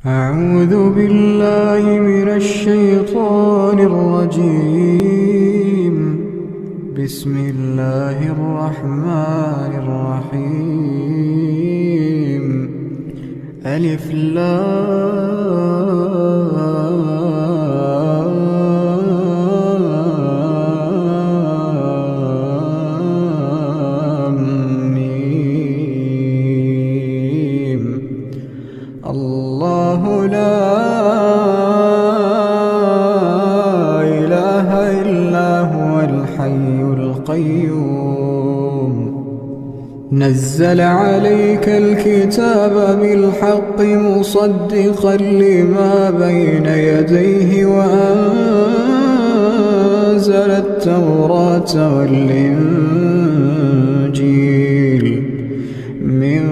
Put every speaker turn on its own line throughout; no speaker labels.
أعوذ بالله من الشيطان الرجيم. بسم الله الرحمن الرحيم. ألف لام ميم. الله لا إله إلا هو الحي القيوم. نزل عليك الكتاب بالحق مصدقا لما بين يديه وأنزل التوراة والإنجيل من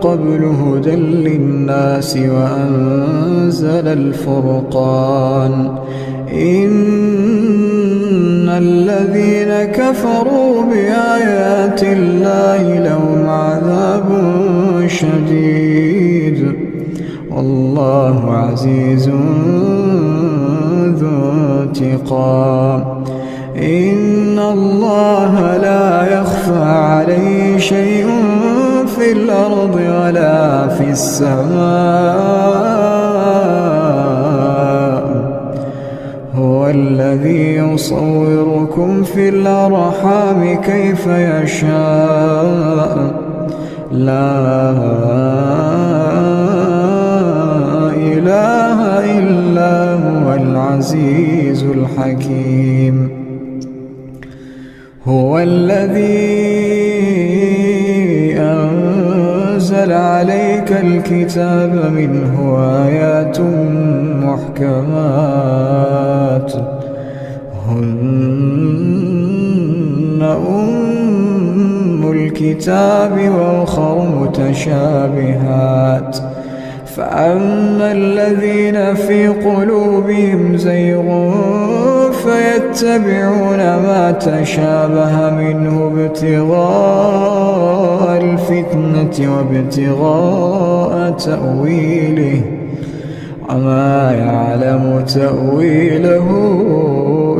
قبل هدى للناس وأنزل الفرقان. إن الذين كفروا بآيات الله لهم عذاب شديد والله عزيز ذو انتقام. إن الله لا يخفى عليه شيء في الأرض ولا في السماء. هو الذي يصوركم في الأرحام كيف يشاء. لا إله إلا هو العزيز الحكيم. هو الذي أنزل عليك الكتاب منه آيات محكمات هن أم الكتاب وأخر متشابهات. فأما الذين في قلوبهم زيغ فيتبعون ما تشابه منه ابتغاء الفتنة وابتغاء تأويله وما يعلم تأويله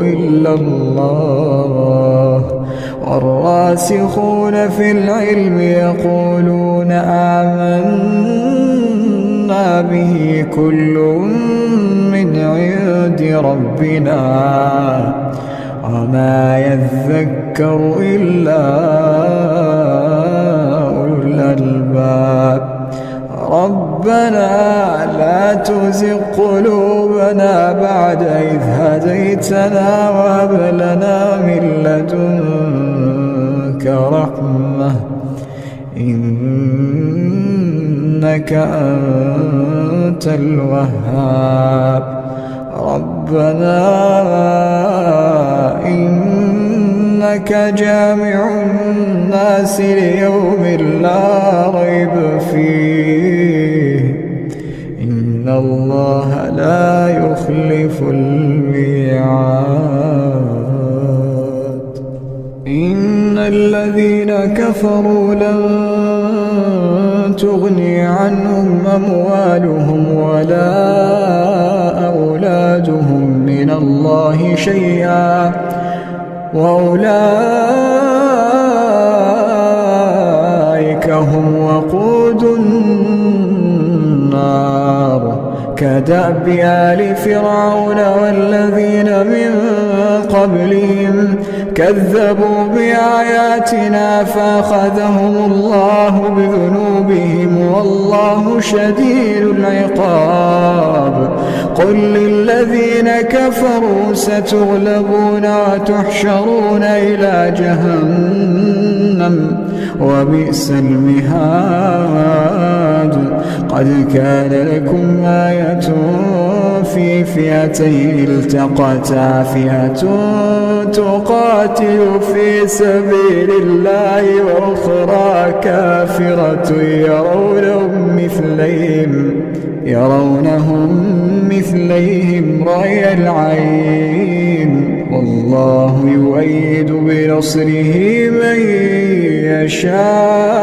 إلا الله. والراسخون في العلم يقولون آمنا به كل من عند ربنا وما يذكر إلا أولو الألباب. ربنا لا تزغ قلوبنا بعد إذ هديتنا وهب لنا من لدنك رحمة إنك أنت الوهاب. ربنا إنك جامع الناس ليوم لا ريب فيه إن الله لا يخلف الميعاد. إن الذين كفروا لن تغني عنهم أموالهم ولا أولادهم من الله شيئا وأولئك هم وقود النار. كدأب آل فرعون والذين من قبلهم كذبوا بآياتنا فأخذهم الله بذنوبهم والله شديد العقاب. قل للذين كفروا ستغلبون وتحشرون إلى جهنم وبئس المهاد. قد كان لكم آية في فئتين التقتا فئة تقاتل في سبيل الله وأخرى كافرة يرونهم مثليهم رأي العين والله يؤيد بنصره من يشاء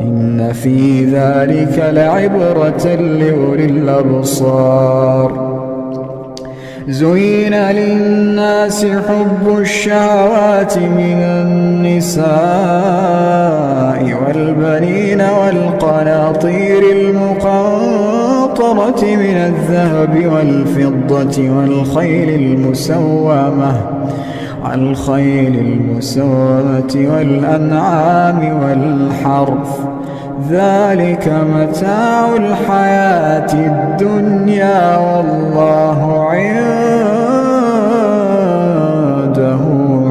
إن في ذلك لعبرة لأولي الأبصار. زين للناس حب الشهوات من النساء والبنين والقناطير المقنطرة من الذهب والفضة والخيل المسومة والأنعام والحرث، ذلك متاع الحياة الدنيا والله عنده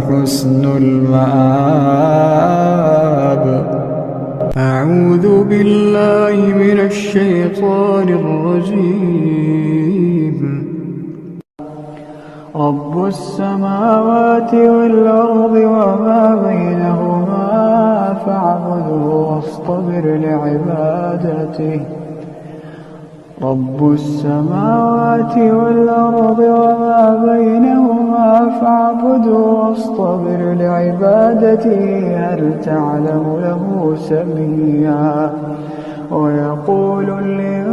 حسن المآب. أعوذ بالله من الشيطان الرجيم. رب السماوات والأرض وما بينهما فاعبده واصطبر لعبادته. رب السماوات والأرض وما بينهما فاعبده واصطبر لعبادته. هل تعلم له سميا؟ ويقول الإنسان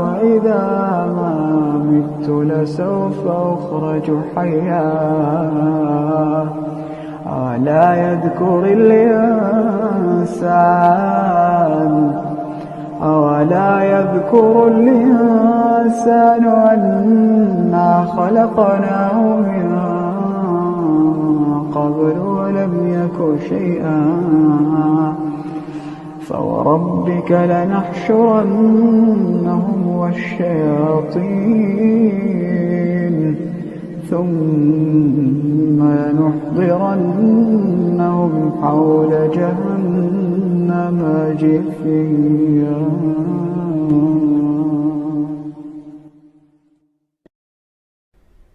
وإذا ما مت لسوف أخرج حيا. أولا يذكر الإنسان أنا خلقناه من قبل ولم يك شيئا. فوربك لنحشرنهم والشياطين ثم لنحضرنهم حول جهنم جثيا.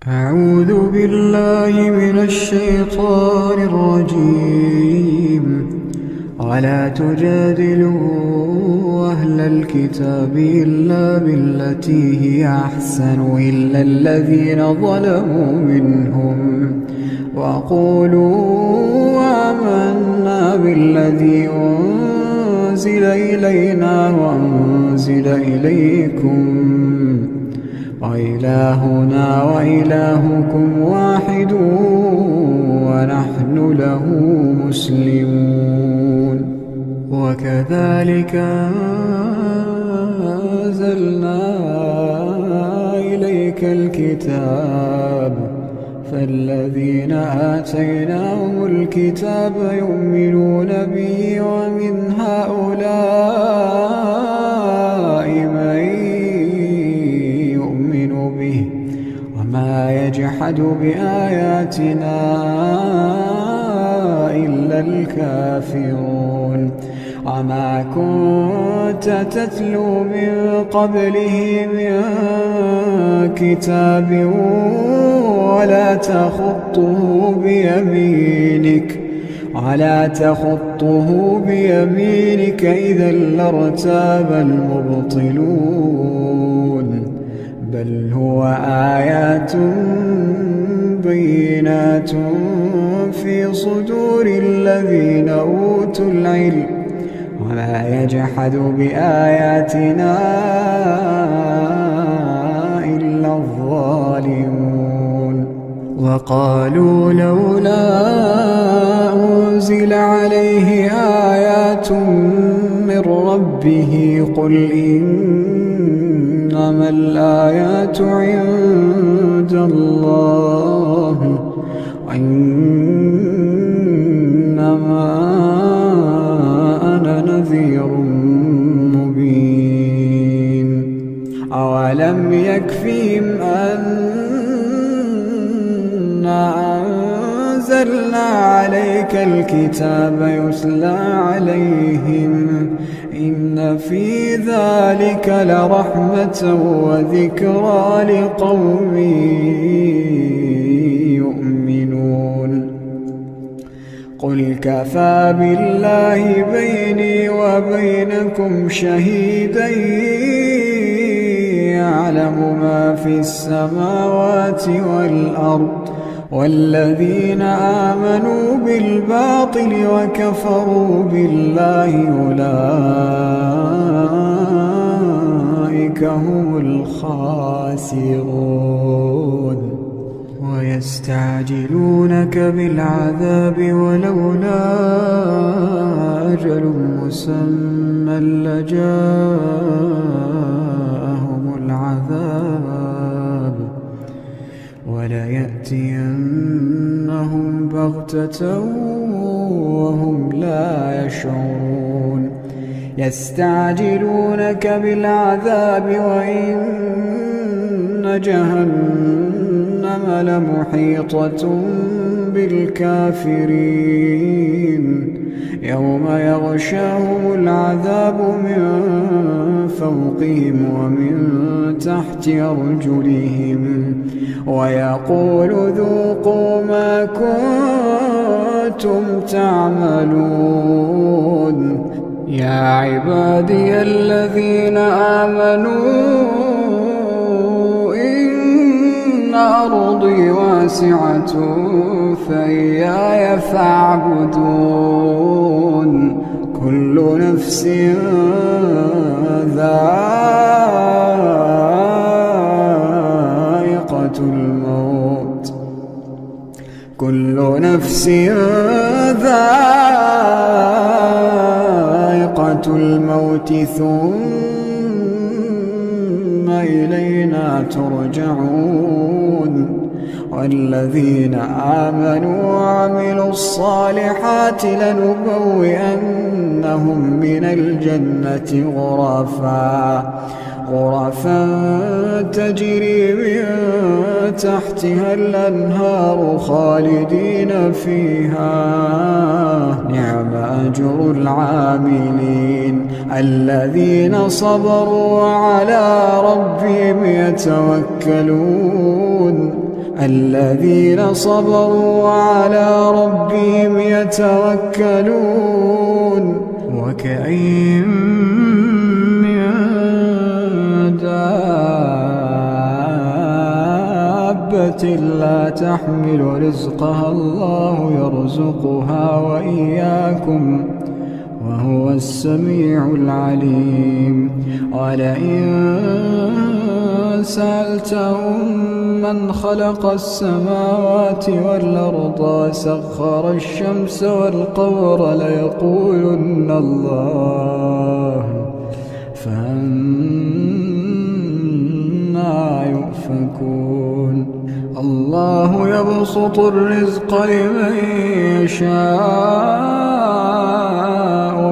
أعوذ بالله من الشيطان الرجيم. ولا تجادلوا أهل الكتاب إلا بالتي هي أحسن إلا الذين ظلموا منهم وقولوا آمنا بالذي أنزل إلينا وأنزل إليكم وإلهنا وإلهكم واحد ونحن له مسلمون. وكذلك أنزلنا إليك الكتاب فالذين آتيناهم الكتاب يؤمنون به ومن هؤلاء من يؤمن به وما يجحد بآياتنا إلا الكافرون. وما كنت تتلو من قبله من كتاب ولا تخطه بيمينك إذا لارتاب المبطلون. بل هو آيات بينات في صدور الذين أوتوا العلم وما يجحد بآياتنا إلا الظالمون. وقالوا لولا أنزل عليه آيات من ربه قل إنما الآيات عند الله وإنما أنا نذير مبين. أولم يكفهم أنا أنزلنا عليك الكتاب يتلى عليهم إن في ذلك لرحمة وذكرى لقوم يؤمنون. قل كفى بالله بيني وبينكم شهيدا يعلم ما في السماوات والأرض والذين آمنوا بالباطل وكفروا بالله أولئك هم الخاسرون ويستعجلونك بالعذاب ولولا أجل مسمى لجاءهم العذاب وليأتينهم بغتة وهم لا يشعرون يستعجلونك بالعذاب وإن جهنم لمحيطة بالكافرين يوم يغشاهم العذاب من فوقهم ومن تحت أرجلهم ويقول ذوقوا ما كنتم تعملون يا عبادي الذين آمنوا إن أرضي واسعة فإياي فاعبدون كل نفس ذائقة الموت كل نفس ذائقة الموت ثم إلينا ترجعون والذين آمنوا وعملوا الصالحات لنبوئنهم من الجنة غرفا تجري من تحتها الأنهار خالدين فيها نعم أجر العاملين الذين صبروا وعلى ربهم يتوكلون الذين صبروا وعلى ربهم يتوكلون وكأين من دابة لا تحمل رزقها الله يرزقها وإياكم وهو السميع العليم ولئن سألتهم من خلق السماوات والأرض وسخر الشمس والقمر ليقولن الله فأنى يؤفكون الله يبسط الرزق لمن يشاء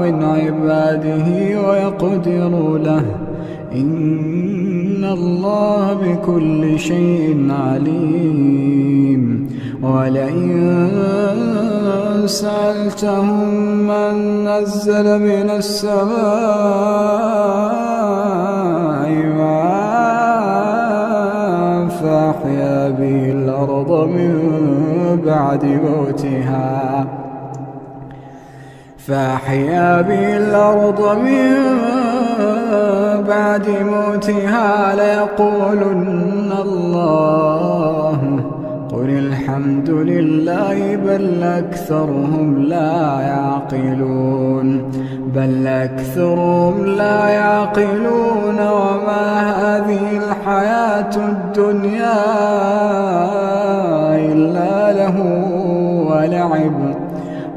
من عباده ويقدر له إن الله بكل شيء عليم ولئن سألتهم من نزل من السماء ماء فأحيا به الأرض من بعد موتها ليقولن الله قل الحمد لله بل أكثرهم لا يعقلون وما هذه الحياة الدنيا إلا له ولعب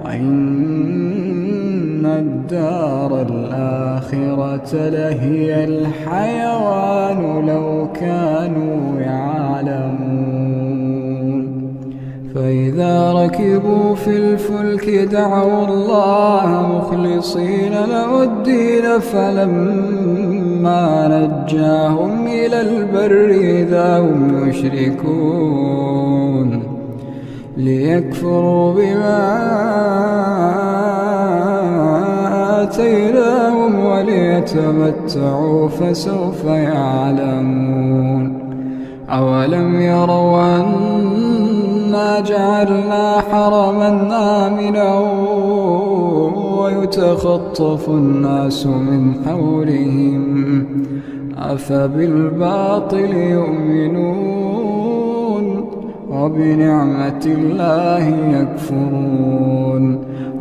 وإن الدار الآخرة لهي الحيوان لو كانوا يعلمون فإذا ركبوا في الفلك دعوا الله مخلصين له الدين فلما نجاهم إلى البر إذا هم يشركون ليكفروا بما آتيناهم وليتمتعوا فسوف يعلمون أولم يروا أنا جعلنا حرما آمنا ويتخطف الناس من حولهم أفبالباطل يؤمنون وبنعمة الله يكفرون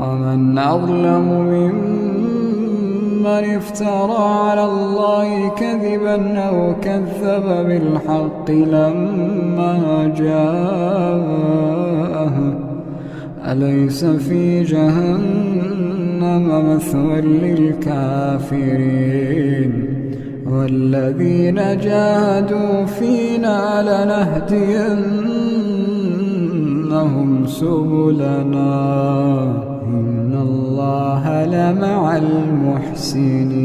ومن أظلم ممن افترى على الله كذبا أو كذب بالحق لما جاءه أليس في جهنم مثوى للكافرين والذين جاهدوا فينا لنهدينهم سبلنا إن الله لمع المحسنين